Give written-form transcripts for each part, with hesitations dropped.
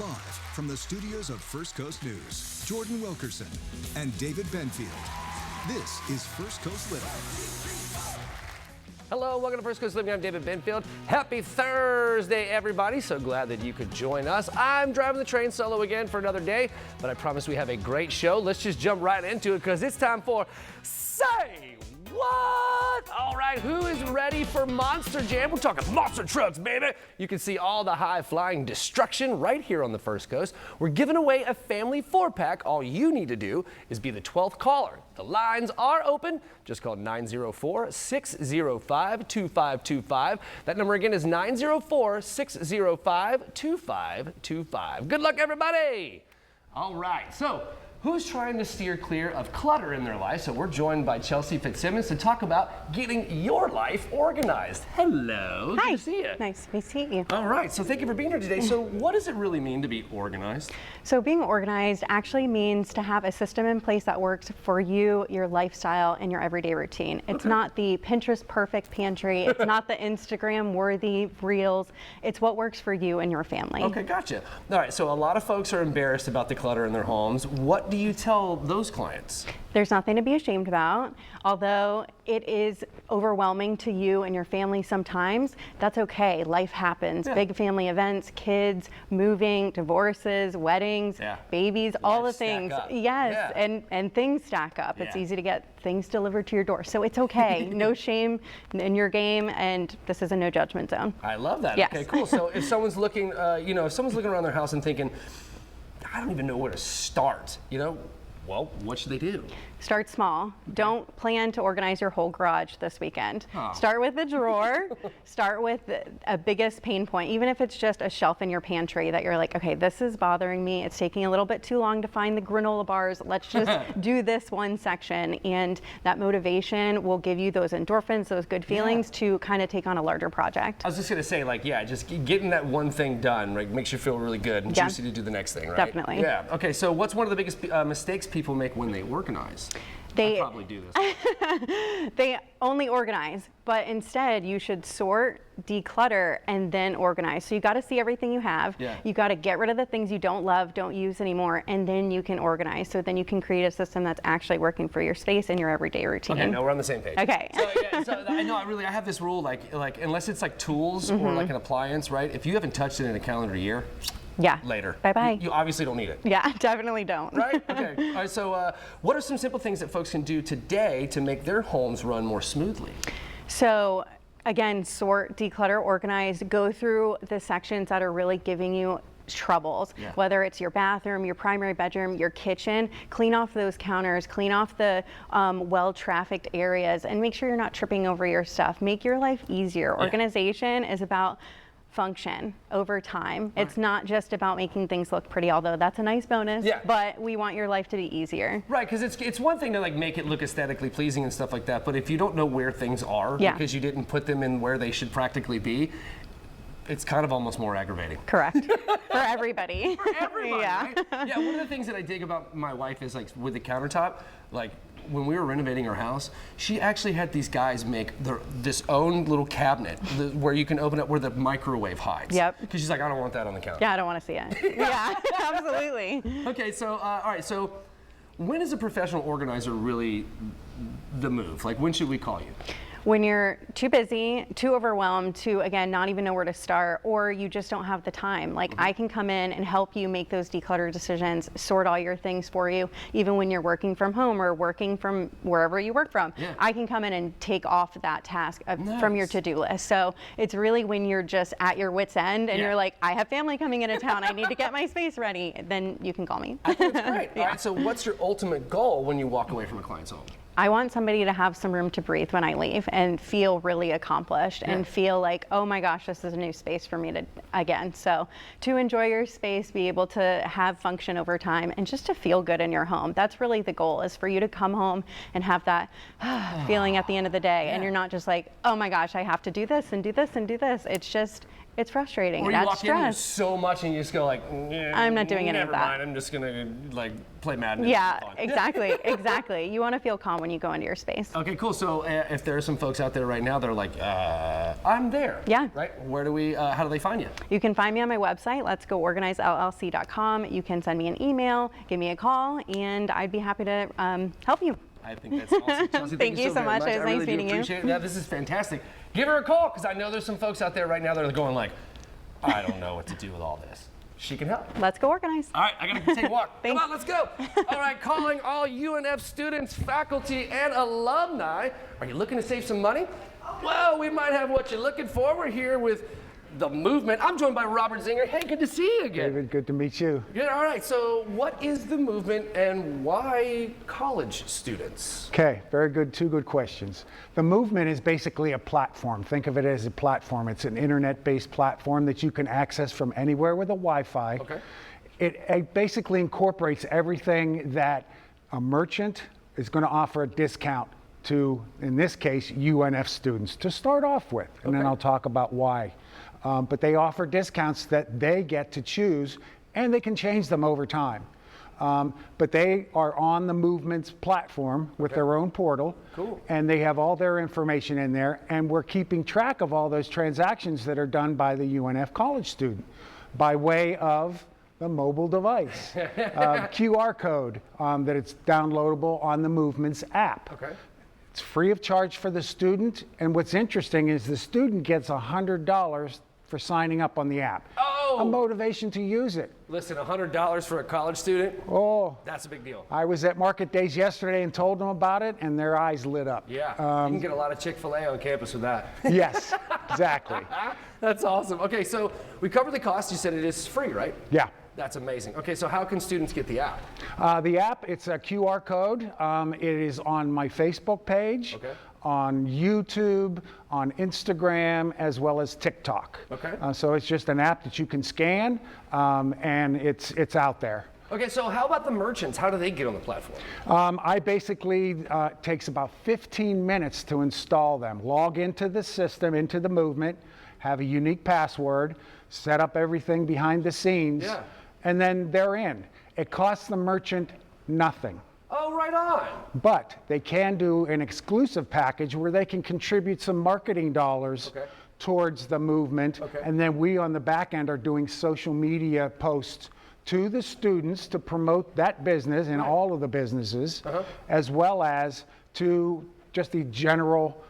Live from the studios of First Coast News, Jordan Wilkerson and David Benfield. This is First Coast Living. Hello, welcome to First Coast Living. I'm David Benfield. Happy Thursday, everybody. So glad that you could join us. I'm driving the train solo again for another day, but I promise we have a great show. Let's just jump right into it because it's time for Say What? All right, who is ready for Monster Jam? We're talking monster trucks, baby. You can see all the high-flying destruction right here on the First Coast. We're giving away a family 4-pack. All you need to do is be the 12th caller. The lines are open. Just call 904-605-2525. That number again is 904-605-2525. Good luck, everybody. All right, so who's trying to steer clear of clutter in their life? So we're joined by Chelsea Fitzsimmons to talk about getting your life organized. Hello. Hi. Good to see you. Nice to see you. All right, so thank you for being here today. So what does it really mean to be organized? So being organized actually means to have a system in place that works for you, your lifestyle, and your everyday routine. It's not the Pinterest perfect pantry. It's not the Instagram worthy reels. It's what works for you and your family. Okay, gotcha. All right, so a lot of folks are embarrassed about the clutter in their homes. What do you tell those clients? There's nothing to be ashamed about. Although it is overwhelming to you and your family sometimes, that's okay. Life happens. Yeah. Big family events, kids, moving, divorces, weddings, babies, all the things. Yes, and things stack up. It's easy to get things delivered to your door. So it's okay. No shame in your game, and this is a no judgment zone. I love that. Yes. Okay, cool. So if someone's looking, if someone's looking around their house and thinking, I don't even know where to start, well, what should they do? Start small. Don't plan to organize your whole garage this weekend. Oh. Start with a drawer. Start with a biggest pain point, even if it's just a shelf in your pantry that you're like, okay, this is bothering me. It's taking a little bit too long to find the granola bars. Let's just do this one section. And that motivation will give you those endorphins, those good feelings to kind of take on a larger project. I was just going to say, just getting that one thing done, right, makes you feel really good and juicy to do the next thing, right? Definitely. Yeah. Okay, so what's one of the biggest mistakes people make when they organize? I probably do this. They only organize, but instead you should sort, declutter, and then organize. So you got to see everything you have. Yeah. You got to get rid of the things you don't love, don't use anymore, and then you can organize. So then you can create a system that's actually working for your space and your everyday routine. Okay, no, we're on the same page. Okay. So I know I have this rule, like unless it's like tools or like an appliance, right? If you haven't touched it in a calendar year, later. Bye-bye. You obviously don't need it. Yeah, definitely don't. Right? Okay. All right, so what are some simple things that folks can do today to make their homes run more smoothly? So again, sort, declutter, organize, go through the sections that are really giving you troubles, whether it's your bathroom, your primary bedroom, your kitchen. Clean off those counters, clean off the well-trafficked areas, and make sure you're not tripping over your stuff. Make your life easier. Organization is about function over time. It's not just about making things look pretty, although that's a nice bonus, but we want your life to be easier. Right, because it's one thing to make it look aesthetically pleasing and stuff like that, but if you don't know where things are because you didn't put them in where they should practically be, it's kind of almost more aggravating. Correct. For everybody. For everybody, right? Yeah, one of the things that I dig about my wife is with the countertop, when we were renovating our house, she actually had these guys make this own little cabinet where you can open up where the microwave hides. Yep. Because she's like, I don't want that on the counter. Yeah, I don't want to see it. Yeah, absolutely. Okay, so, all right, so when is a professional organizer really the move? When should we call you? When you're too busy, too overwhelmed to, again, not even know where to start, or you just don't have the time. I can come in and help you make those declutter decisions, sort all your things for you, even when you're working from home or working from wherever you work from. I can come in and take off that task from your to-do list. So it's really when you're just at your wit's end and you're like, I have family coming into town, I need to get my space ready, then you can call me. I think that's great. All right, so what's your ultimate goal when you walk away from a client's home? I want somebody to have some room to breathe when I leave and feel really accomplished and feel like, oh my gosh, this is a new space for me to, again. So to enjoy your space, be able to have function over time, and just to feel good in your home. That's really the goal, is for you to come home and have that feeling at the end of the day. And you're not just like, oh my gosh, I have to do this and do this and do this. It's just It's frustrating. Or you That's walk in and there's stress. so much and you just go like, I'm not doing any of never that. mind, I'm just gonna like play Madden. Yeah, It's fun." exactly, exactly. You want to feel calm when you go into your space. Okay, cool. So if there are some folks out there right now that are like, I'm there. Yeah. Right? Where do we, how do they find you? You can find me on my website, letsgoorganizellc.com. You can send me an email, give me a call, and I'd be happy to help you. I think that's awesome. Chelsea, Thank you so very much. It was I nice really do meeting you. appreciate it. Yeah, this is fantastic. Give her a call, because I know there's some folks out there right now that are going like, I don't know what to do with all this. She can help. Let's go organize. All right, I gotta take a walk. Come Thanks. on, let's go. All right, calling all UNF students, faculty, and alumni. Are you looking to save some money? Well, we might have what you're looking for. We're here with the movement. I'm joined by Robert Zinger. Hey, good to see you again. David, good to meet you. Yeah, all right, so what is the movement and why college students? Okay, very good, two good questions. The movement is basically a platform. Think of it as a platform. It's an internet-based platform that you can access from anywhere with a Wi-Fi. Okay. It basically incorporates everything that a merchant is going to offer a discount to, in this case, UNF students to start off with, and then Okay. I'll talk about why. But they offer discounts that they get to choose, and they can change them over time. But they are on the movement's platform with their own portal, Cool. and they have all their information in there, and we're keeping track of all those transactions that are done by the UNF college student by way of the mobile device, QR code that it's downloadable on the movement's app. Okay. It's free of charge for the student, and what's interesting is the student gets $100 for signing up on the app. Oh! A motivation to use it. Listen, $100 for a college student, Oh, that's a big deal. I was at Market Days yesterday and told them about it, and their eyes lit up. Yeah, you can get a lot of Chick-fil-A on campus with that. Yes, exactly. That's awesome. Okay, so we covered the cost. You said it is free, right? Yeah. That's amazing. Okay, so how can students get the app? The app, it's a QR code. It is on my Facebook page, Okay. on YouTube, on Instagram, as well as TikTok. Okay. So it's just an app that you can scan, and it's out there. Okay, so how about the merchants? How do they get on the platform? I basically, it takes about 15 minutes to install them. Log into the system, into the movement, have a unique password, set up everything behind the scenes, Yeah. and then they're in. It costs the merchant nothing. Oh, right on. But they can do an exclusive package where they can contribute some marketing dollars Okay. towards the movement. Okay. And then we on the back end are doing social media posts to the students to promote that business and all of the businesses, as well as to just the general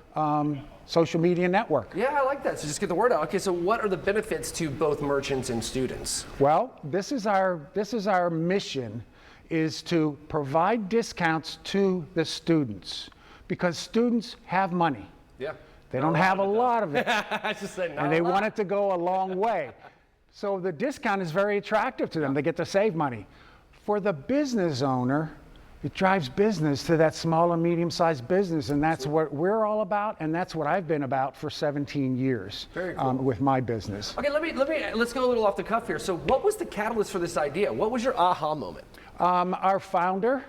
social media network. Yeah, I like that. So just get the word out. Okay, so what are the benefits to both merchants and students? Well, this is our mission, is to provide discounts to the students, because students have money. Yeah. They don't have a lot of it, I just said not and a they lot. want it to go a long way. So the discount is very attractive to them. They get to save money. For the business owner, it drives business to that small and medium-sized business, and that's what we're all about, and that's what I've been about for 17 years Very cool. with my business. Okay, let's go a little off the cuff here. So what was the catalyst for this idea? What was your aha moment? Our founder,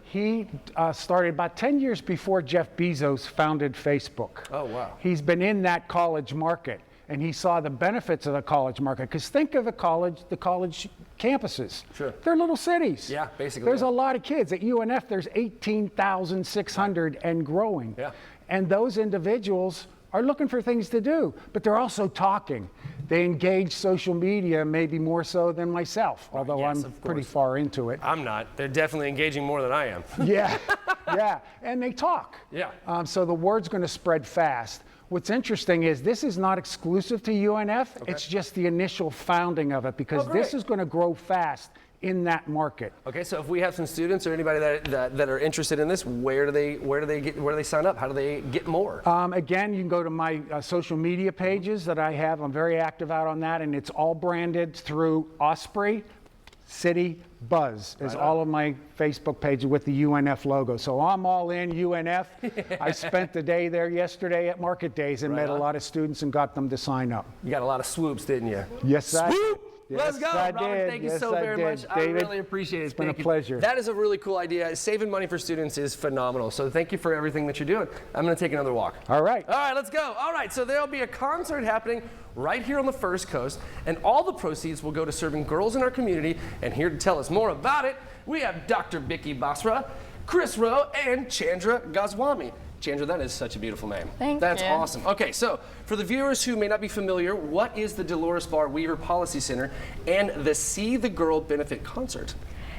he started about 10 years before Jeff Bezos founded Facebook. Oh, wow. He's been in that college market, and he saw the benefits of the college market. Because think of the college campuses. Sure. They're little cities. Yeah, basically, There's yeah. a lot of kids. At UNF, there's 18,600 and growing. Yeah. And those individuals are looking for things to do, but they're also talking. They engage social media maybe more so than myself, although yes, I'm of pretty course. far into it. I'm not. They're definitely engaging more than I am. Yeah, yeah, and they talk. Yeah. So the word's going to spread fast. What's interesting is this is not exclusive to UNF. It's just the initial founding of it, because Oh, this great. is going to grow fast in that market. Okay, so if we have some students or anybody that are interested in this, where do they sign up? How do they get more? Again, you can go to my social media pages that I have. I'm very active out on that, and it's all branded through Osprey City Buzz is all of my Facebook pages with the UNF logo. So I'm all in UNF. I spent the day there yesterday at Market Days and met a on. lot of students and got them to sign up. You got a lot of swoops, didn't you? Yes, I. Let's go. I Robert, did. thank you Yes, so I very did. much. David, I really appreciate it. it's been Thank a you. pleasure. That is a really cool idea. Saving money for students is phenomenal. So thank you for everything that you're doing. I'm going to take another walk. All right. All right, let's go. All right, so there'll be a concert happening right here on the First Coast, and all the proceeds will go to serving girls in our community. And here to tell us more about it, we have Dr. Vicky Basra, Chris Rowe, and Chandra Goswami. Chandra, that is such a beautiful name. That's awesome. Okay, so for the viewers who may not be familiar, what is the Dolores Barr Weaver Policy Center and the See the Girl Benefit Concert?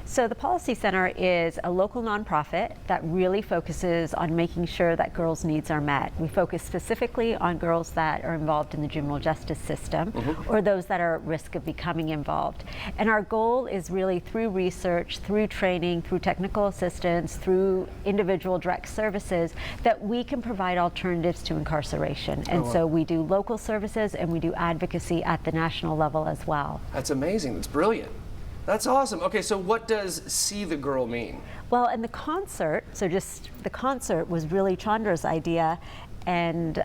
So the Policy Center is a local nonprofit that really focuses on making sure that girls' needs are met. We focus specifically on girls that are involved in the juvenile justice system or those that are at risk of becoming involved. And our goal is really through research, through training, through technical assistance, through individual direct services, that we can provide alternatives to incarceration. And so we do local services and we do advocacy at the national level as well. That's amazing. That's brilliant. That's awesome. Okay, so what does See the Girl mean? Well, and the concert, the concert was really Chandra's idea, and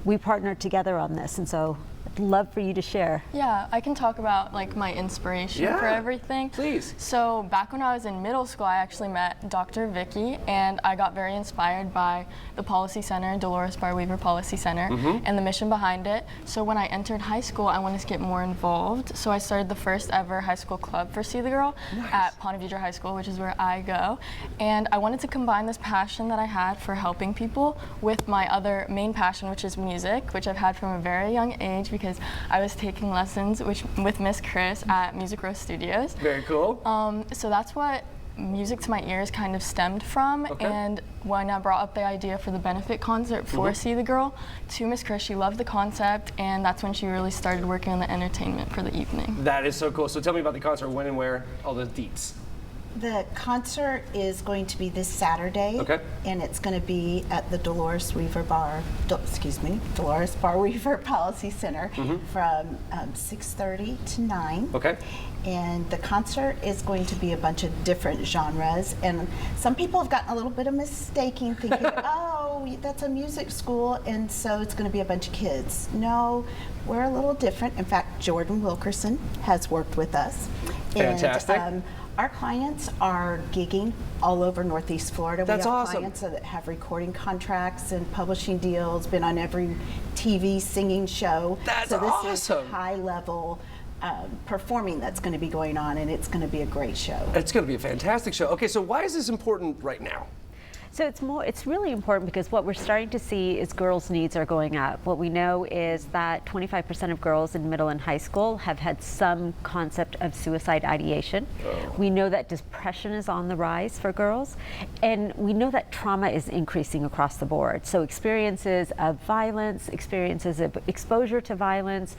we partnered together on this, and so I'd love for you to share. Yeah, I can talk about like my inspiration for everything. Please. So back when I was in middle school, I actually met Dr. Vicky, and I got very inspired by the Policy Center, Dolores Barr Weaver Policy Center, and the mission behind it. So when I entered high school, I wanted to get more involved. So I started the first ever high school club for See the Girl at Ponte Vedra High School, which is where I go. And I wanted to combine this passion that I had for helping people with my other main passion, which is music, which I've had from a very young age because I was taking lessons with Miss Chris at Music Row Studios. Very cool. So that's what music to my ears kind of stemmed from. And when I brought up the idea for the benefit concert for See the Girl to Miss Chris, she loved the concept, and that's when she really started working on the entertainment for the evening. That is so cool. So tell me about the concert, when and where, all the deets. The concert is going to be this Saturday, and it's going to be at the Dolores Barr Weaver Policy Center from 6:30 to 9. And the concert is going to be a bunch of different genres, and some people have gotten a little bit of mistaking, thinking, oh, that's a music school, and so it's going to be a bunch of kids. No, we're a little different. In fact, Jordan Wilkerson has worked with us. Fantastic. And, our clients are gigging all over Northeast Florida. That's we have awesome. clients that have recording contracts and publishing deals, been on every TV singing show. That's so this awesome. is high level performing that's going to be going on, and it's going to be a great show. It's going to be a fantastic show. Okay, so why is this important right now? So it's really important because what we're starting to see is girls' needs are going up. What we know is that 25% of girls in middle and high school have had some concept of suicide ideation. We know that depression is on the rise for girls, and we know that trauma is increasing across the board. So experiences of violence, experiences of exposure to violence,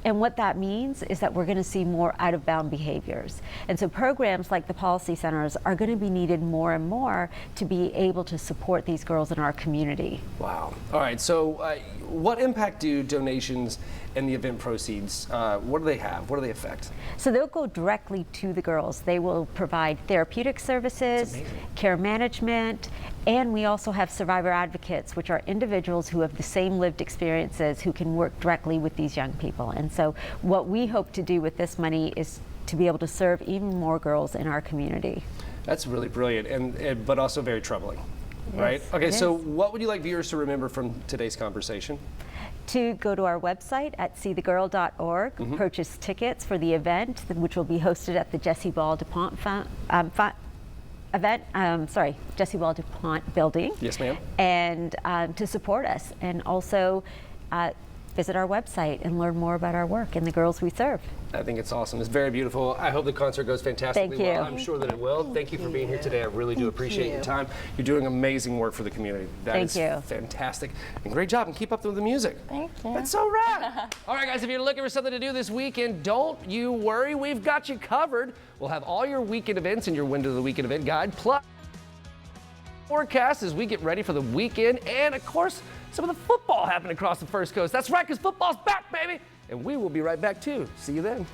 and what that means is that we're going to see more out-of-bound behaviors. And so programs like the Policy Centers are going to be needed more and more to be able to support these girls in our community. Wow. All right, so what impact do donations and the event proceeds, what do they have? What do they affect? So they'll go directly to the girls. They will provide therapeutic services, care management, and we also have survivor advocates, which are individuals who have the same lived experiences who can work directly with these young people. And so what we hope to do with this money is to be able to serve even more girls in our community. That's really brilliant, and but also very troubling, right? Okay, so what would you like viewers to remember from today's conversation? To go to our website at seethegirl.org, purchase tickets for the event, which will be hosted at the Jessie Ball DuPont Jessie Ball DuPont building. Yes, ma'am. And to support us, and also visit our website and learn more about our work and the girls we serve. I think it's awesome. It's very beautiful. I hope the concert goes fantastically Thank you. well. I'm sure that it will. Thank you for being here today. I really do appreciate your time. You're doing amazing work for the community. That is fantastic. And great job, and keep up with the music. Thank you. That's so rad. All right, guys, if you're looking for something to do this weekend, don't you worry. We've got you covered. We'll have all your weekend events in your Window of the Weekend event guide, plus forecast as we get ready for the weekend, and of course, some of the football happening across the First Coast. That's right, because football's back, baby. And we will be right back, too. See you then.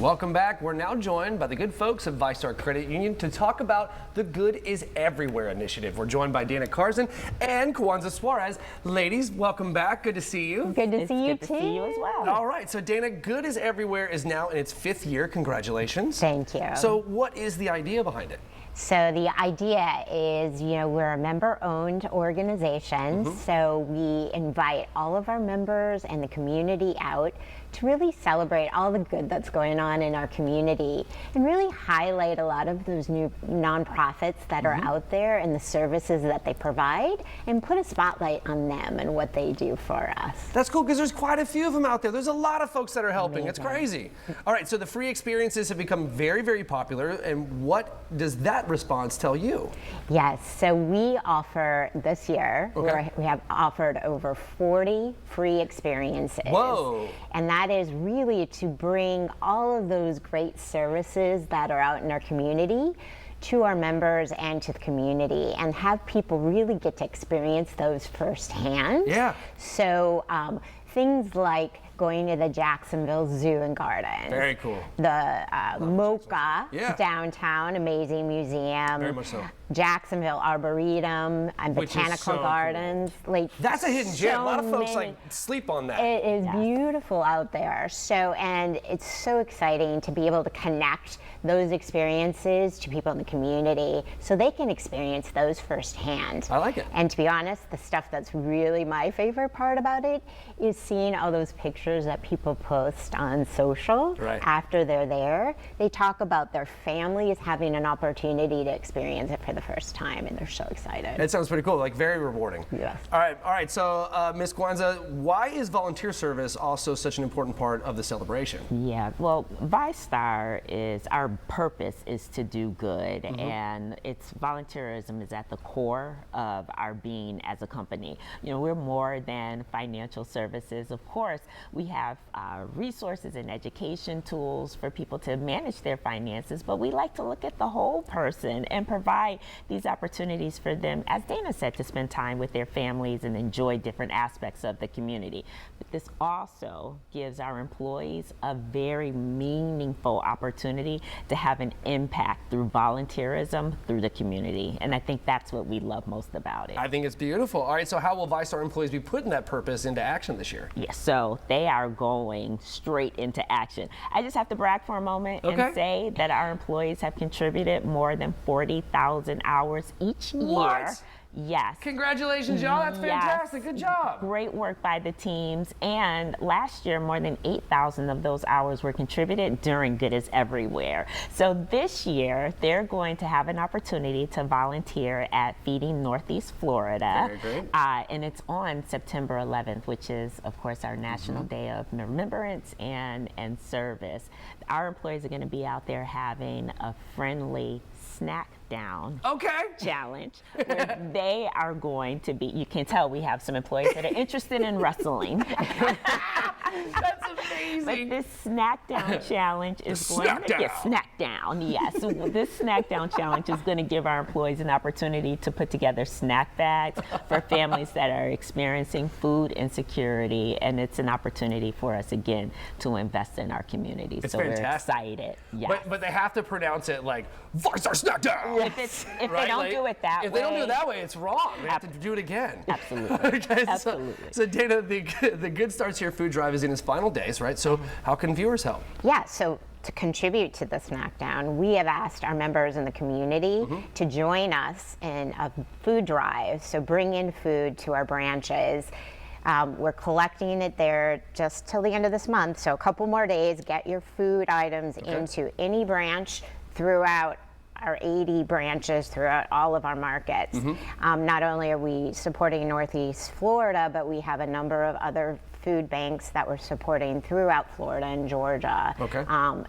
Welcome back. We're now joined by the good folks of VyStar Credit Union to talk about the Good is Everywhere initiative. We're joined by Dana Carson and Kwanzaa Suarez. Ladies, welcome back. Good to see you. Good to see you, too. Good to see you as well. All right, so Dana, Good is Everywhere is now in its 5th year. Congratulations. Thank you. So what is the idea behind it? So the idea is, we're a member-owned organization, so we invite all of our members and the community out to really celebrate all the good that's going on in our community and really highlight a lot of those new nonprofits that are out there and the services that they provide and put a spotlight on them and what they do for us. That's cool because there's quite a few of them out there. There's a lot of folks that are helping. It's crazy. All right, so the free experiences have become very, very popular. And what does that response tell you? Yes, so we offer this year, we have offered over 40 free experiences. Whoa. And that is really to bring all of those great services that are out in our community to our members and to the community and have people really get to experience those firsthand. Yeah. So things like going to the Jacksonville Zoo and Garden. Very cool. The MoCA downtown, amazing museum. Very much so. Jacksonville Arboretum and Botanical Gardens. Cool. Like that's a hidden gem. A lot of folks many. sleep on that. It is beautiful out there. So, and it's so exciting to be able to connect those experiences to people in the community so they can experience those firsthand. I like it. And to be honest, the stuff that's really my favorite part about it is seeing all those pictures that people post on social after they're there. They talk about their families having an opportunity to experience it for the first time, and they're so excited. It sounds pretty cool, like very rewarding. Yes. All right. So, Ms. Kwanzaa, why is volunteer service also such an important part of the celebration? Yeah, well, VyStar is, our purpose is to do good, and it's volunteerism is at the core of our being as a company. We're more than financial services. Of course, we have resources and education tools for people to manage their finances, but we like to look at the whole person and provide these opportunities for them, as Dana said, to spend time with their families and enjoy different aspects of the community. But this also gives our employees a very meaningful opportunity to have an impact through volunteerism through the community. And I think that's what we love most about it. I think it's beautiful. All right, so how will VyStar employees be putting that purpose into action this year? Yes, so they are going straight into action. I just have to brag for a moment and say that our employees have contributed more than 40,000 hours each year. What? Yes. Congratulations, y'all. That's fantastic. Good job. Great work by the teams. And last year, more than 8,000 of those hours were contributed during Good is Everywhere. So this year, they're going to have an opportunity to volunteer at Feeding Northeast Florida. Very great. And it's on September 11th, which is, of course, our National Day of Remembrance and Service. Our employees are going to be out there having a friendly snack down challenge where they are going to be, you can tell we have some employees that are interested in wrestling. That's amazing. But this snack down challenge is going to get snack down. Yes. So this snack down challenge is going to give our employees an opportunity to put together snack bags for families that are experiencing food insecurity, and it's an opportunity for us again to invest in our community. It's so fantastic. We're excited. Yes. But they have to pronounce it like VyStar snack down. If they don't do it that way. If they don't do it that way, it's wrong. They have to do it again. Absolutely. Absolutely. So Dana, the Good Starts Here food drive is in its final days, right? So how can viewers help? Yeah, so to contribute to the snack down, we have asked our members in the community to join us in a food drive. So bring in food to our branches. We're collecting it there just till the end of this month. So a couple more days, get your food items into any branch throughout our 80 branches throughout all of our markets. Not only are we supporting Northeast Florida, but we have a number of other food banks that we're supporting throughout Florida and Georgia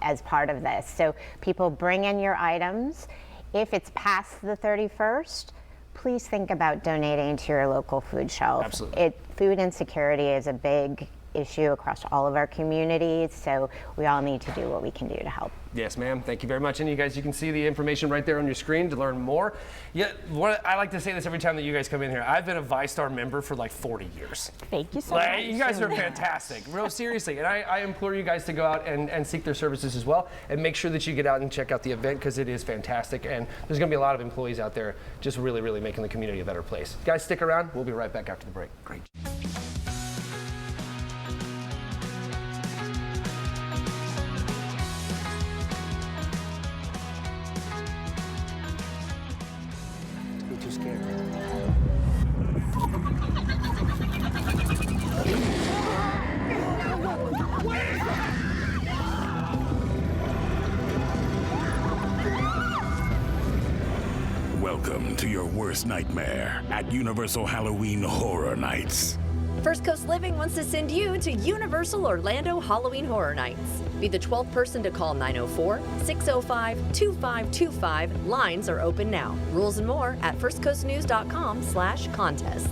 as part of this. So people bring in your items. If it's past the 31st, please think about donating to your local food shelf. Absolutely. Food insecurity is a big issue across all of our communities. So we all need to do what we can do to help. Yes, ma'am. Thank you very much. And you guys, you can see the information right there on your screen to learn more. Yeah, I like to say this every time that you guys come in here. I've been a VyStar member for like 40 years. Thank you so much. You guys are fantastic, real seriously. And I implore you guys to go out and seek their services as well, and make sure that you get out and check out the event, because it is fantastic. And there's going to be a lot of employees out there just really, really making the community a better place. Guys, stick around. We'll be right back after the break. Great. Welcome to your worst nightmare at Universal Halloween Horror Nights. First Coast Living wants to send you to Universal Orlando Halloween Horror Nights. Be the 12th person to call 904-605-2525. Lines are open now. Rules and more at firstcoastnews.com/contests.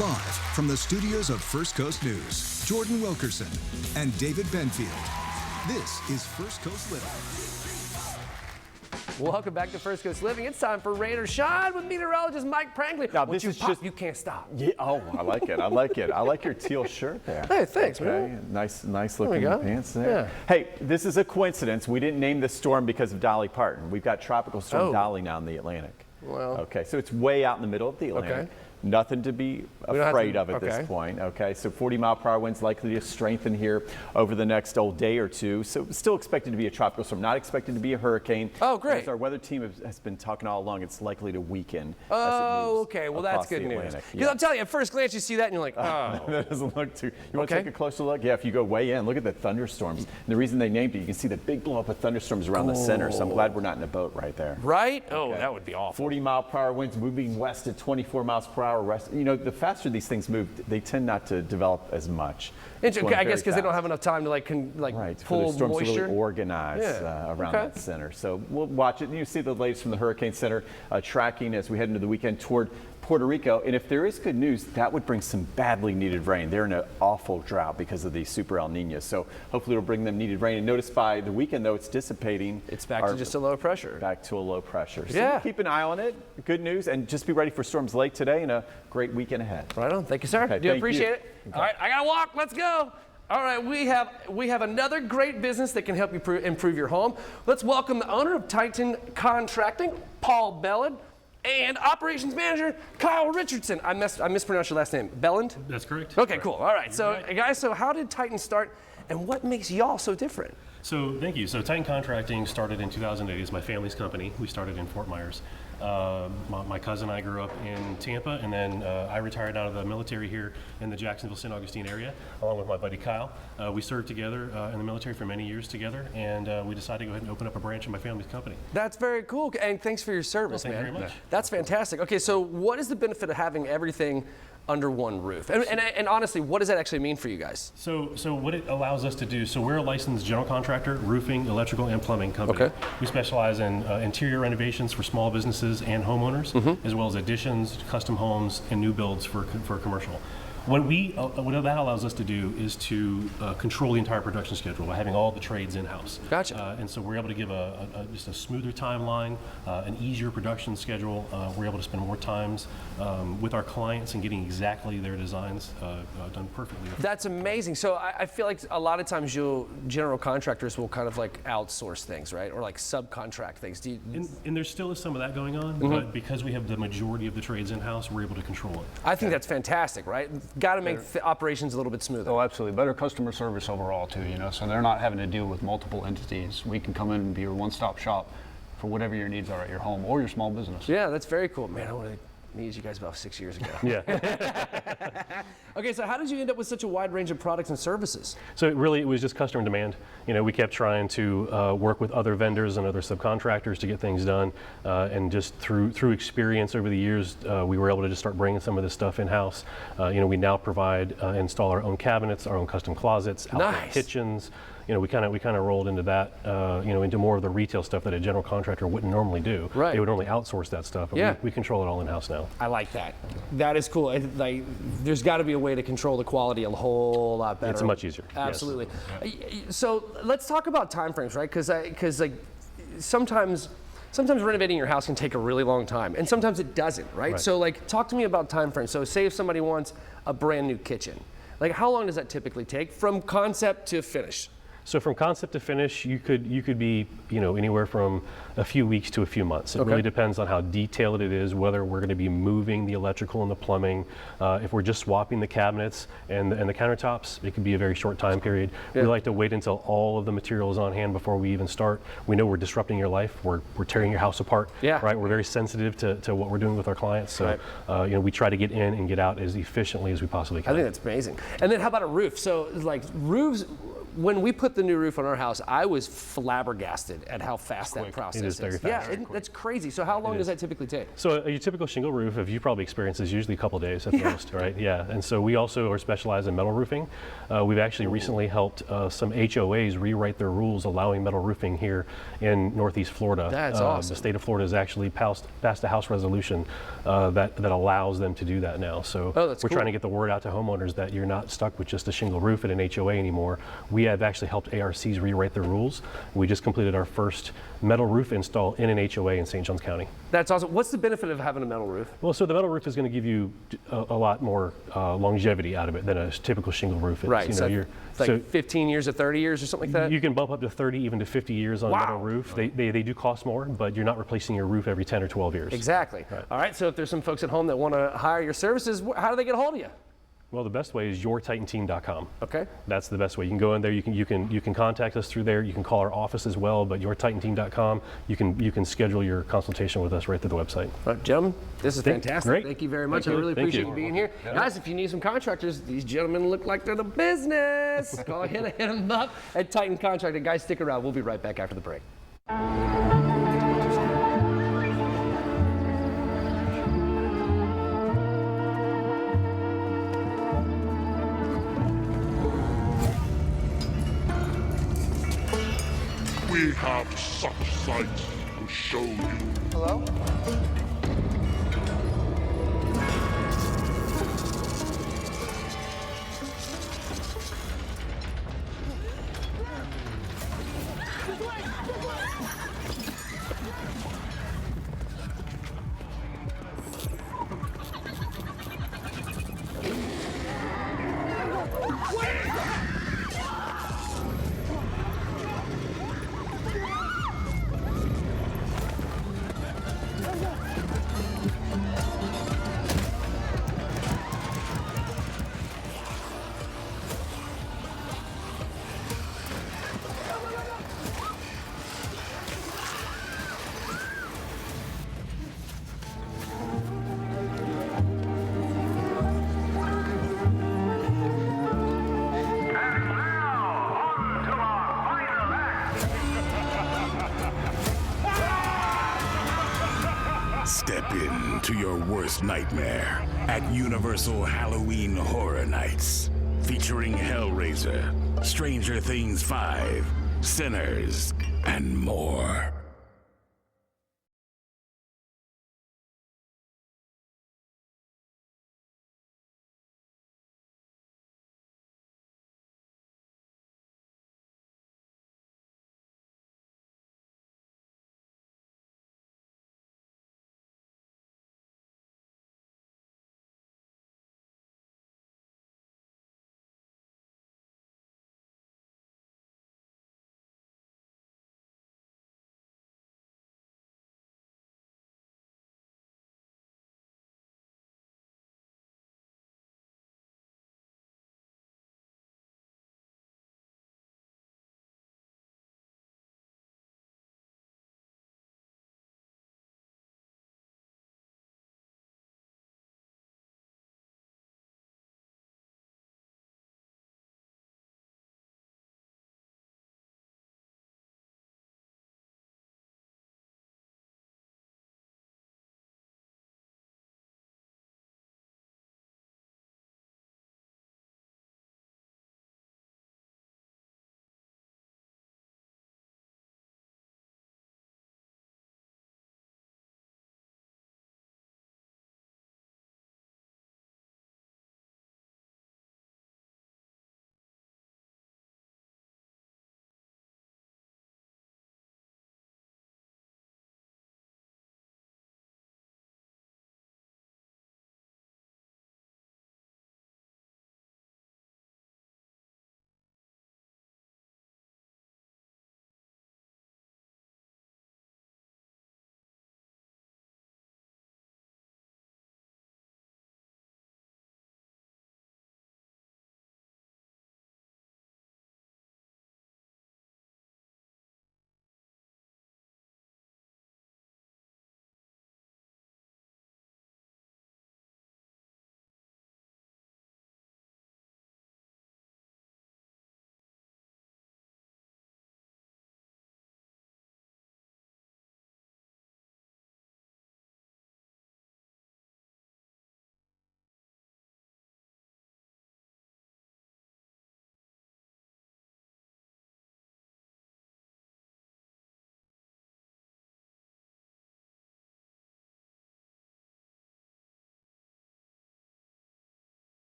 Live from the studios of First Coast News, Jordan Wilkerson and David Benfield. This is First Coast Living. Welcome back to First Coast Living. It's time for Rain or Shine with meteorologist Mike Prankley. Now, this is just you can't stop. Yeah, oh, I like it. I like it. I like your teal shirt there. Hey, thanks, man. Nice looking pants there. Yeah. Hey, this is a coincidence. We didn't name this storm because of Dolly Parton. We've got Tropical Storm Dolly now in the Atlantic. Well. Okay, so it's way out in the middle of the Atlantic. Okay. Nothing to be afraid of at this point. Okay, so 40-mile-per-hour winds likely to strengthen here over the next day or two. So still expected to be a tropical storm, not expected to be a hurricane. Oh, great. As our weather team has been talking all along, it's likely to weaken. Oh, okay. Well, that's good news. Because I'll tell you, at first glance, you see that and you're like, oh. That doesn't look too. You want to take a closer look? Yeah, if you go way in, look at the thunderstorms. And the reason they named it, you can see the big blow up of thunderstorms around the center. So I'm glad we're not in a boat right there. Right? Oh, that would be awful. 40-mile-per-hour winds moving west at 24 miles per hour. You know, the faster these things move, they tend not to develop as much. I guess because they don't have enough time to like pull for the storms moisture. To really organize around that center. So we'll watch it. And you see the latest from the Hurricane Center tracking as we head into the weekend toward Puerto Rico. And if there is good news, that would bring some badly needed rain. They're in an awful drought because of the super El Nino. So hopefully it'll bring them needed rain. And notice by the weekend, though, it's dissipating. It's back to just a low pressure. Back to a low pressure. So keep an eye on it. Good news. And just be ready for storms late today and a great weekend ahead. Right on. Thank you, sir. Okay, Do appreciate it. Okay. All right, I got to walk. Let's go. All right, we have another great business that can help you improve your home. Let's welcome the owner of Titan Contracting, Paul Belland, and operations manager Kyle Richardson. I mispronounced your last name. Belland? That's correct. Okay, cool. All right. So, guys, how did Titan start, and what makes y'all so different? So, thank you. So, Titan Contracting started in 2008. It's my family's company. We started in Fort Myers. My cousin and I grew up in Tampa, and then I retired out of the military here in the Jacksonville, St. Augustine area, along with my buddy Kyle. We served together in the military for many years together, and we decided to go ahead and open up a branch in my family's company. That's very cool, and thanks for your service, man. Thank you very much. That's fantastic. Okay, so what is the benefit of having everything under one roof? And honestly, what does that actually mean for you guys? So what it allows us to do, so we're a licensed general contractor, roofing, electrical, and plumbing company. Okay. We specialize in interior renovations for small businesses and homeowners, as well as additions, custom homes, and new builds for commercial. What that allows us to do is to control the entire production schedule by having all the trades in-house. Gotcha. And so we're able to give just a smoother timeline, an easier production schedule. We're able to spend more times with our clients and getting exactly their designs done perfectly. That's amazing. So I feel like a lot of times general contractors will kind of like outsource things, right? Or like subcontract things. And there still is some of that going on, but because we have the majority of the trades in-house, we're able to control it. I think that's fantastic, right? Got to make operations a little bit smoother. Oh, absolutely. Better customer service overall, too, so they're not having to deal with multiple entities. We can come in and be your one-stop shop for whatever your needs are at your home or your small business. Yeah, that's very cool. Man, I would have needed you guys about 6 years ago. Yeah. Okay, so how did you end up with such a wide range of products and services? So it was just customer demand. We kept trying to work with other vendors and other subcontractors to get things done, and just through experience over the years, we were able to just start bringing some of this stuff in-house. We now provide install our own cabinets, our own custom closets, outdoor kitchens. We kind of rolled into that, into more of the retail stuff that a general contractor wouldn't normally do. Right. They would only outsource that stuff. But we control it all in-house now. I like that. That is cool. There's got to be a way to control the quality a whole lot better. It's much easier. Absolutely. Yes. So let's talk about timeframes, right? Because sometimes renovating your house can take a really long time, and sometimes it doesn't, right? So talk to me about timeframes. So say if somebody wants a brand new kitchen, how long does that typically take from concept to finish? So from concept to finish, you could be anywhere from a few weeks to a few months. It really depends on how detailed it is, whether we're going to be moving the electrical and the plumbing. If we're just swapping the cabinets and the countertops, it could be a very short time period. We like to wait until all of the material is on hand before we even start. We know we're disrupting your life. We're tearing your house apart. Right. We're very sensitive to what we're doing with our clients. So we try to get in and get out as efficiently as we possibly can. I think that's amazing. And then how about a roof? So roofs. When we put the new roof on our house, I was flabbergasted at how fast that process is. It is very fast. Yeah, that's crazy. So how long does that typically take? So your typical shingle roof, if you probably experienced, is usually a couple of days at most, right? Yeah, and so we also are specialized in metal roofing. We've actually recently helped some HOAs rewrite their rules allowing metal roofing here in Northeast Florida. That's awesome. The state of Florida has actually passed a House resolution that allows them to do that now. So we're trying to get the word out to homeowners that you're not stuck with just a shingle roof at an HOA anymore. We we have actually helped ARCs rewrite their rules. We just completed our first metal roof install in an HOA in St. Johns County. That's awesome. What's the benefit of having a metal roof? Well, so the metal roof is going to give you a lot more longevity out of it than a typical shingle roof is. Right. You know, So it's like 15 years or 30 years or something like that? You can bump up to 30, even to 50 years on a metal roof. They do cost more, but you're not replacing your roof every 10 or 12 years. Exactly. Right. All right, so if there's some folks at home that want to hire your services, how do they get a hold of you? Well, the best way is yourtitanteam.com. Okay. That's the best way. You can go in there. You can contact us through there. You can call our office as well. But yourtitanteam.com. You can schedule your consultation with us right through the website. Gentlemen, this is fantastic. Great. Thank you very much. Thank I you. really Thank appreciate you. you being here, guys. If you need some contractors, these gentlemen look like they're the business. Go ahead and hit them up at Titan Contracting. Guys, stick around. We'll be right back after the break. We have such sights to show you. Hello? Step into your worst nightmare at Universal Halloween Horror Nights, featuring Hellraiser, Stranger Things 5, Sinners, and more.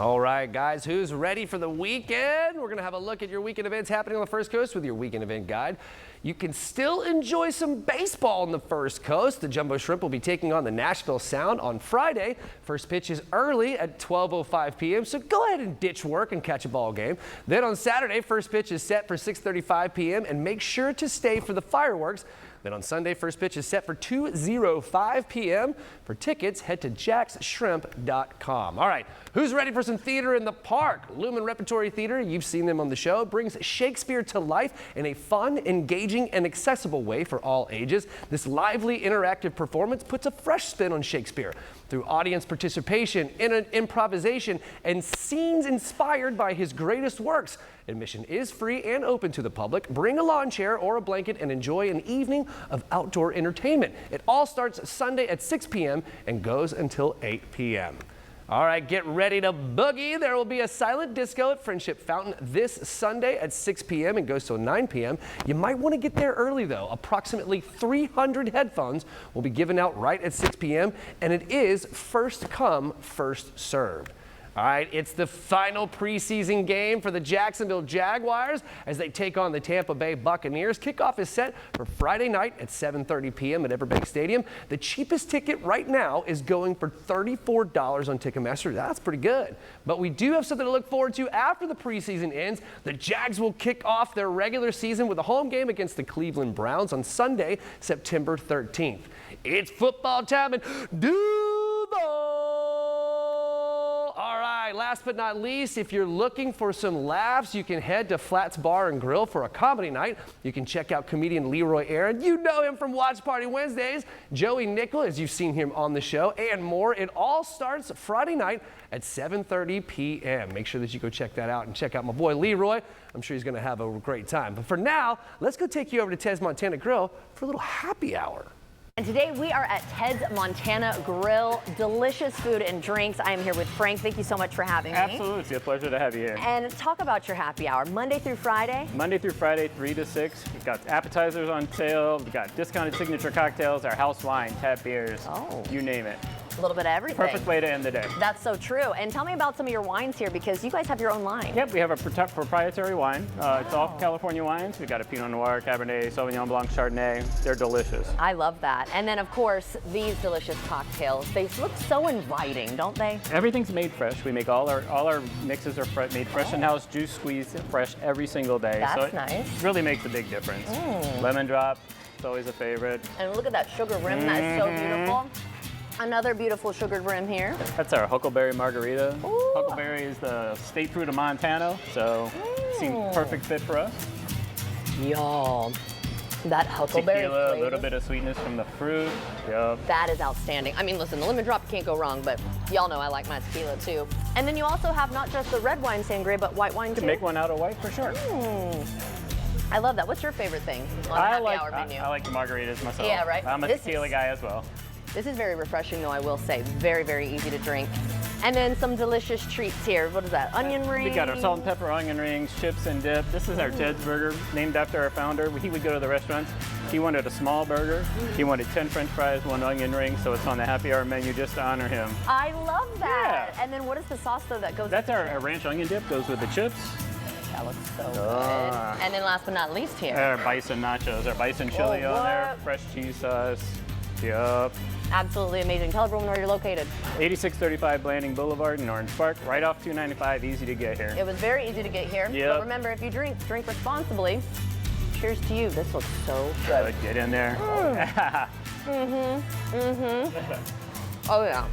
All right, guys, who's ready for the weekend? We're going to have a look at your weekend events happening on the First Coast with your weekend event guide. You can still enjoy some baseball on the First Coast. The Jumbo Shrimp will be taking on the Nashville Sound on Friday. First pitch is early at 12:05 p.m., so go ahead and ditch work and catch a ball game. Then on Saturday, first pitch is set for 6:35 p.m., and make sure to stay for the fireworks. Then on Sunday, first pitch is set for 2:05 p.m. For tickets, head to jacksshrimp.com. All right, who's ready for some theater in the park? Lumen Repertory Theater, you've seen them on the show, brings Shakespeare to life in a fun, engaging, and accessible way for all ages. This lively, interactive performance puts a fresh spin on Shakespeare through audience participation, improvisation, and scenes inspired by his greatest works. Admission is free and open to the public. Bring a lawn chair or a blanket and enjoy an evening of outdoor entertainment. It all starts Sunday at 6 p.m. and goes until 8 p.m. All right, get ready to boogie. There will be a silent disco at Friendship Fountain this Sunday at 6 p.m. and goes till 9 p.m. You might want to get there early, though. Approximately 300 headphones will be given out right at 6 p.m., and it is first come, first served. All right, it's the final preseason game for the Jacksonville Jaguars as they take on the Tampa Bay Buccaneers. Kickoff is set for Friday night at 7:30 p.m. at Everbank Stadium. The cheapest ticket right now is going for $34 on Ticketmaster. That's pretty good. But we do have something to look forward to after the preseason ends. The Jags will kick off their regular season with a home game against the Cleveland Browns on Sunday, September 13th. It's football time and all right, last but not least, if you're looking for some laughs, you can head to Flats Bar and Grill for a comedy night. You can check out comedian Leroy Aaron. You know him from Watch Party Wednesdays. Joey Nickel, as you've seen him on the show, and more. It all starts Friday night at 7:30 p.m. Make sure that you go check that out and check out my boy Leroy. I'm sure he's going to have a great time. But for now, let's go take you over to Ted's Montana Grill for a little happy hour. And today we are at Ted's Montana Grill. Delicious food and drinks. I am here with Frank. Thank you so much for having me. Absolutely. It's a pleasure to have you here. And talk about your happy hour. Monday through Friday? Monday through Friday, 3 to 6. We've got appetizers on sale. We've got discounted signature cocktails, our house wine, tap beers, you name it. A little bit of everything. Perfect way to end the day. That's so true. And tell me about some of your wines here, because you guys have your own line. Yep, we have a proprietary wine. It's all California wines. We've got a Pinot Noir, Cabernet, Sauvignon Blanc, Chardonnay. They're delicious. I love that. And then, of course, these delicious cocktails. They look so inviting, don't they? Everything's made fresh. We make all our mixes are made fresh in-house, juice squeezed fresh every single day. That's so it nice. really makes a big difference. Lemon drop, it's always a favorite. And look at that sugar rim. That's so beautiful. Another beautiful sugared rim here. That's our Huckleberry Margarita. Ooh. Huckleberry is the state fruit of Montana, so it seemed perfect fit for us. Y'all, that huckleberry Tequila, flavor. a little bit of sweetness from the fruit. Yep. That is outstanding. I mean, listen, the lemon drop can't go wrong, but y'all know I like my tequila too. And then you also have not just the red wine sangria, but white wine too. You can make one out of white for sure. I love that. What's your favorite thing on the happy hour menu? I like the margaritas myself. Yeah, right? I'm a tequila guy as well. This is very refreshing, though, I will say. Very, very easy to drink. And then some delicious treats here. What is that? Onion rings? We got our salt and pepper onion rings, chips and dip. This is our Ted's Burger, named after our founder. He would go to the restaurants. He wanted a small burger. He wanted 10 French fries, 1 onion ring, so it's on the happy hour menu just to honor him. I love that. Yeah. And then what is the sauce, though, that goes That's our ranch onion dip, goes with the chips. That looks so good. And then last but not least here. Our bison nachos, our bison chili on there, fresh cheese sauce. Yup. Absolutely amazing. Tell everyone where you're located. 8635 Blanding Boulevard in Orange Park, right off 295, easy to get here. It was very easy to get here. Yep. But remember, if you drink responsibly. Cheers to you. This looks so good. Get in there. Oh, yeah.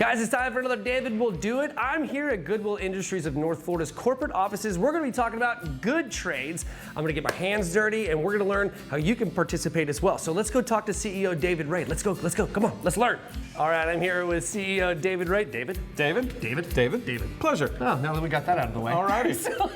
Guys, it's time for another David Will Do It. I'm here at Goodwill Industries of North Florida's corporate offices. We're going to be talking about good trades. I'm going to get my hands dirty, and we're going to learn how you can participate as well. So let's go talk to CEO David Ray. Let's go. Come on, let's learn. All right, I'm here with CEO David Ray. David. Pleasure. Oh, now that we got that out of the way. All righty. So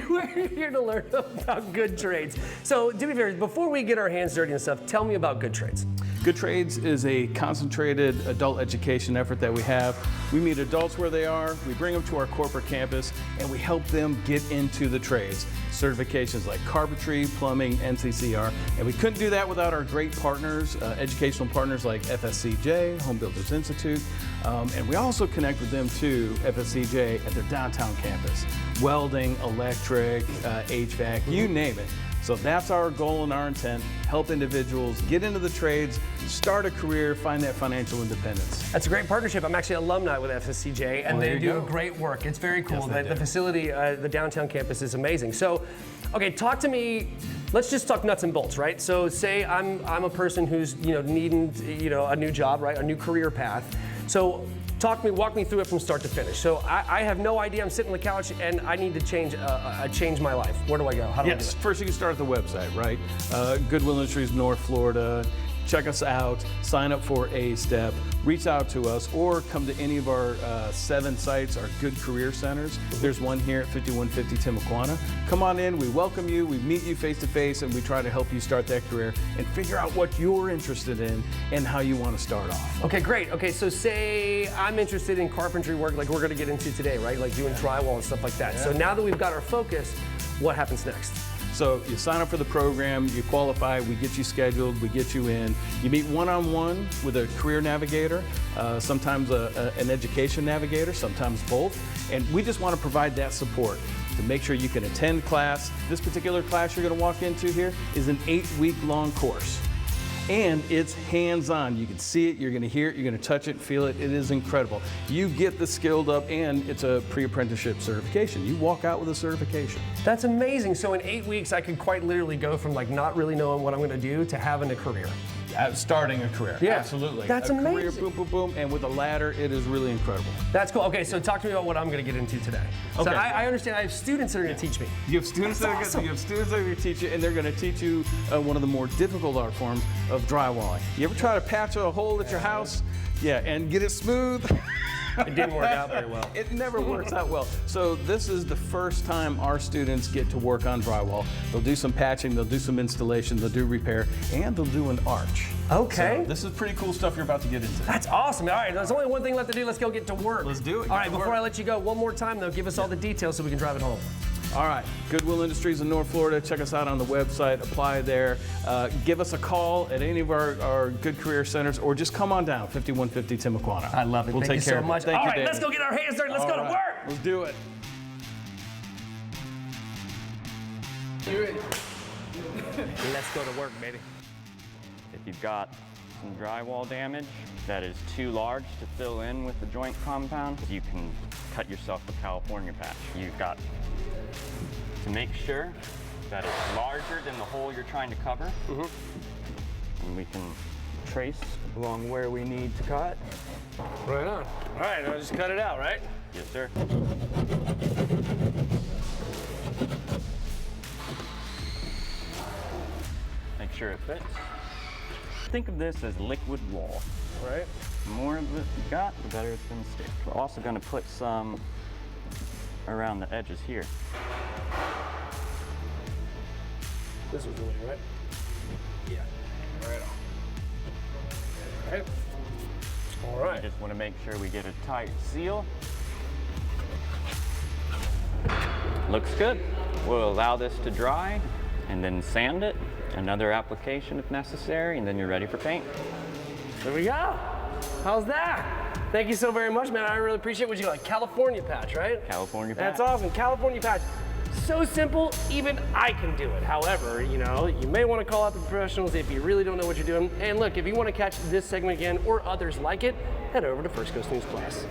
we're here to learn about good trades. So to be fair, before we get our hands dirty and stuff, tell me about Good Trades. Good Trades is a concentrated adult education effort that we have. We meet adults where they are, we bring them to our corporate campus, and we help them get into the trades. Certifications like carpentry, plumbing, NCCR, and we couldn't do that without our great partners, educational partners like FSCJ, Home Builders Institute, and we also connect with them too, FSCJ, at their downtown campus. Welding, electric, HVAC, you name it. So that's our goal and our intent, help individuals get into the trades, start a career, find that financial independence. That's a great partnership. I'm actually alumni with FSCJ, and they do great work. It's very cool. Yes, the facility, the downtown campus is amazing. So, okay, talk to me. Let's just talk nuts and bolts, right? So say I'm a person who's needing a new job, right? A new career path. So walk me through it from start to finish. So I have no idea. I'm sitting on the couch and I need to change my life. Where do I go? How do I do it? First you can start at the website, right? Goodwill Industries North Florida. Check us out, sign up for a step, reach out to us, or come to any of our 7 sites, our Good Career Centers. There's one here at 5150 Timuquana. Come on in, we welcome you, we meet you face to face, and we try to help you start that career and figure out what you're interested in and how you want to start off. Okay, great. Okay, so say I'm interested in carpentry work like we're gonna get into today, right? Like doing drywall and stuff like that. Yeah. So now that we've got our focus, what happens next? So you sign up for the program, you qualify, we get you scheduled, we get you in. You meet one-on-one with a career navigator, sometimes an education navigator, sometimes both. And we just want to provide that support to make sure you can attend class. This particular class you're going to walk into here is an 8-week-long course. And it's hands-on. You can see it, you're gonna hear it, you're gonna touch it, feel it. It is incredible. You get the skilled up, and it's a pre-apprenticeship certification. You walk out with a certification. That's amazing. So in 8 weeks, I could quite literally go from like not really knowing what I'm gonna do to having a career. Starting a career, yeah. Absolutely. That's a amazing. Career, boom, boom, boom, and with a ladder, it is really incredible. That's cool. Okay, so talk to me about what I'm going to get into today. Okay. So I understand I have students that are going to teach me. You have students that are going to teach you, and they're going to teach you one of the more difficult art forms of drywalling. You ever try to patch a hole at your house? Yeah, and get it smooth? It didn't work out very well. It never works out well. So this is the first time our students get to work on drywall. They'll do some patching, they'll do some installation, they'll do repair, and they'll do an arch. Okay. So this is pretty cool stuff you're about to get into. That's awesome. All right, there's only one thing left to do. Let's go get to work. Let's do it. All right, before I let you go, one more time though, give us all the details so we can drive it home. All right, Goodwill Industries in North Florida. Check us out on the website, apply there. Give us a call at any of our Good Career Centers, or just come on down, 5150 Timuquana. I love it. We'll Thank take you care so of much. it. Thank All you, right, David. let's go get our hands dirty. Let's go to work. Let's do it. Let's go to work, baby. If you've got some drywall damage that is too large to fill in with the joint compound, you can cut yourself a California patch. You've got to make sure that it's larger than the hole you're trying to cover. And we can trace along where we need to cut. Right on. All right, I'll just cut it out, right? Yes, sir. Make sure it fits. Think of this as liquid wall. Right. The more of it you got, the better it's gonna stick. We're also gonna put some around the edges here. This was really right. Yeah. Right on. Right. All right. Just want to make sure we get a tight seal. Looks good. We'll allow this to dry and then sand it. Another application if necessary, and then you're ready for paint. There we go. How's that? Thank you so very much, man. I really appreciate what you got. California patch, right? California patch. That's awesome. California patch. So simple, even I can do it. However, you may want to call out the professionals if you really don't know what you're doing. And look, if you want to catch this segment again or others like it, head over to First Coast News Plus.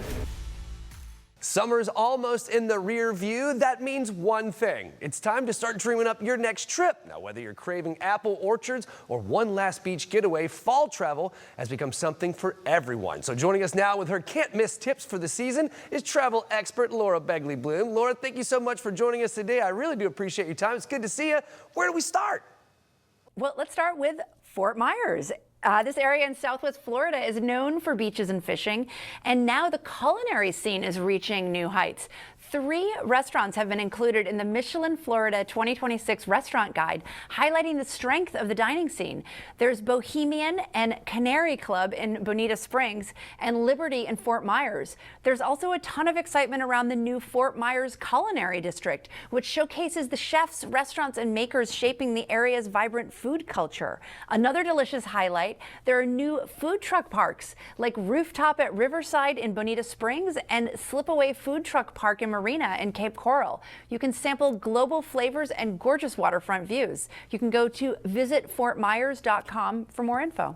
Summer's almost in the rear view. That means one thing. It's time to start dreaming up your next trip. Now, whether you're craving apple orchards or one last beach getaway, fall travel has become something for everyone. So joining us now with her can't miss tips for the season is travel expert Laura Begley Bloom. Laura, thank you so much for joining us today. I really do appreciate your time. It's good to see you. Where do we start? Well, let's start with Fort Myers. This area in Southwest Florida is known for beaches and fishing, and now the culinary scene is reaching new heights. 3 restaurants have been included in the Michelin Florida 2026 Restaurant Guide, highlighting the strength of the dining scene. There's Bohemian and Canary Club in Bonita Springs and Liberty in Fort Myers. There's also a ton of excitement around the new Fort Myers Culinary District, which showcases the chefs, restaurants, and makers shaping the area's vibrant food culture. Another delicious highlight, there are new food truck parks like Rooftop at Riverside in Bonita Springs and Slipaway Food Truck Park in Marina in Cape Coral. You can sample global flavors and gorgeous waterfront views. You can go to visitfortmyers.com for more info.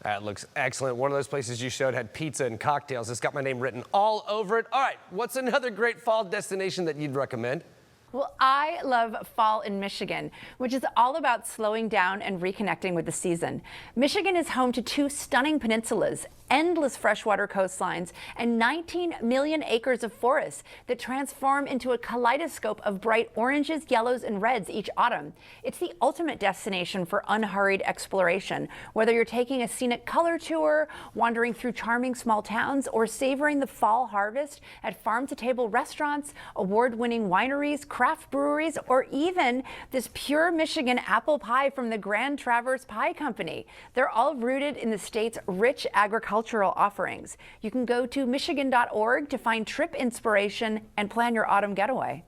That looks excellent. One of those places you showed had pizza and cocktails. It's got my name written all over it. All right, what's another great fall destination that you'd recommend? Well, I love fall in Michigan, which is all about slowing down and reconnecting with the season. Michigan is home to 2 stunning peninsulas, endless freshwater coastlines, and 19 million acres of forests that transform into a kaleidoscope of bright oranges, yellows, and reds each autumn. It's the ultimate destination for unhurried exploration, whether you're taking a scenic color tour, wandering through charming small towns, or savoring the fall harvest at farm-to-table restaurants, award-winning wineries, craft breweries, or even this pure Michigan apple pie from the Grand Traverse Pie Company. They're all rooted in the state's rich agricultural offerings. You can go to michigan.org to find trip inspiration and plan your autumn getaway.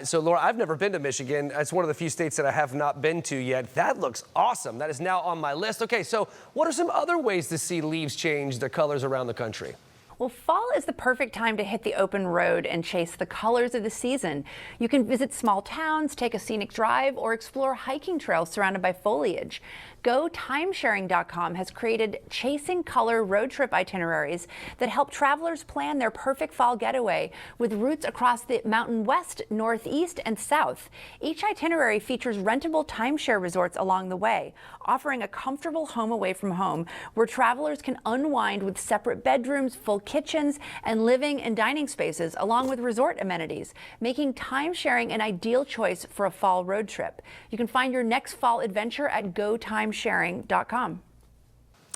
So, Laura, I've never been to Michigan. It's one of the few states that I have not been to yet. That looks awesome. That is now on my list. Okay, so what are some other ways to see leaves change their colors around the country? Well, fall is the perfect time to hit the open road and chase the colors of the season. You can visit small towns, take a scenic drive, or explore hiking trails surrounded by foliage. GoTimesharing.com has created Chasing Color road trip itineraries that help travelers plan their perfect fall getaway with routes across the Mountain West, Northeast, and South. Each itinerary features rentable timeshare resorts along the way, offering a comfortable home away from home where travelers can unwind with separate bedrooms, full kitchens, and living and dining spaces, along with resort amenities, making timesharing an ideal choice for a fall road trip. You can find your next fall adventure at GoTimesharing.com.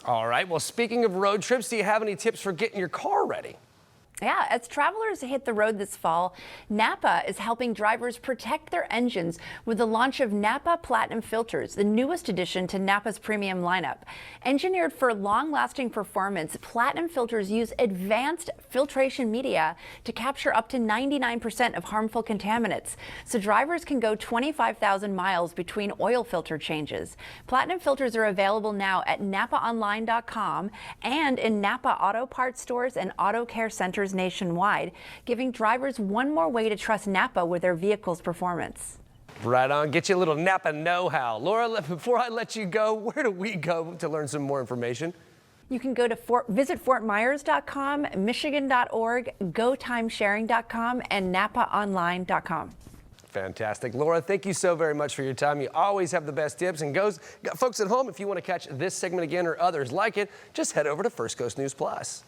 All right, well, speaking of road trips, do you have any tips for getting your car ready? Yeah, as travelers hit the road this fall, Napa is helping drivers protect their engines with the launch of Napa Platinum Filters, the newest addition to Napa's premium lineup. Engineered for long-lasting performance, Platinum filters use advanced filtration media to capture up to 99% of harmful contaminants, so drivers can go 25,000 miles between oil filter changes. Platinum filters are available now at NapaOnline.com and in Napa Auto Parts stores and auto care centers nationwide, giving drivers one more way to trust Napa with their vehicle's performance. Right on. Get you a little Napa know-how. Laura, before I let you go, where do we go to learn some more information? You can go to visit fortmyers.com, michigan.org, gotimesharing.com, and napaonline.com. Fantastic. Laura, thank you so very much for your time. You always have the best tips. And folks at home, if you want to catch this segment again or others like it, just head over to First Coast News Plus.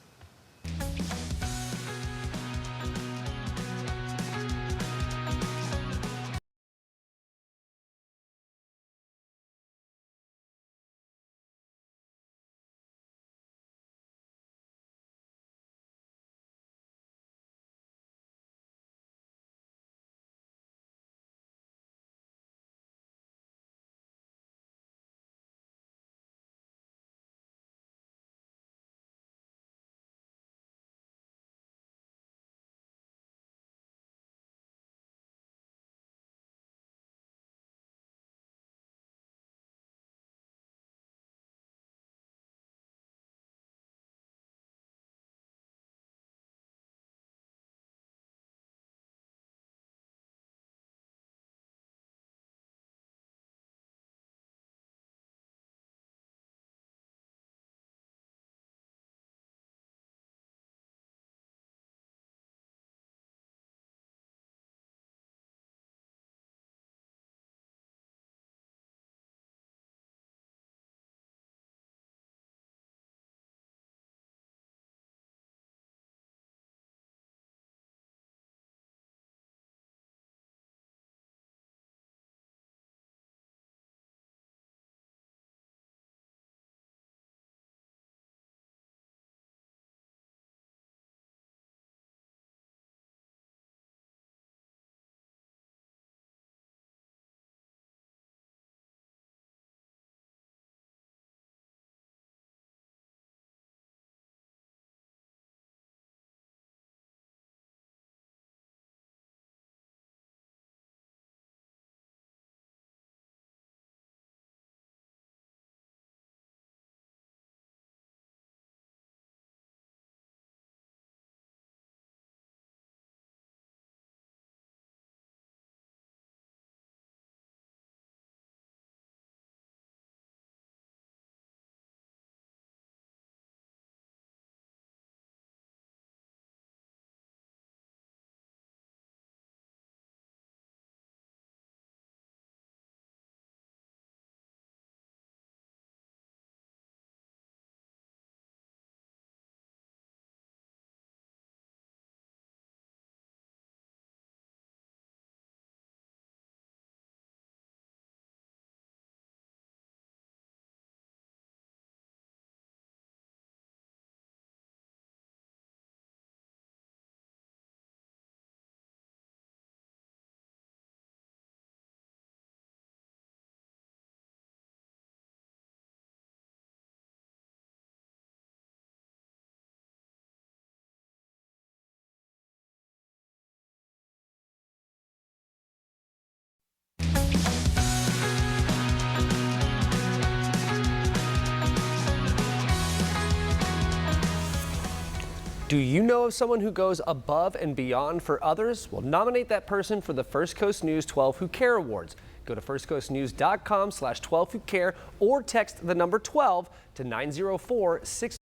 Do you know of someone who goes above and beyond for others? Well, nominate that person for the First Coast News 12 Who Care Awards. Go to firstcoastnews.com/12whocare or text the number 12 to 904-6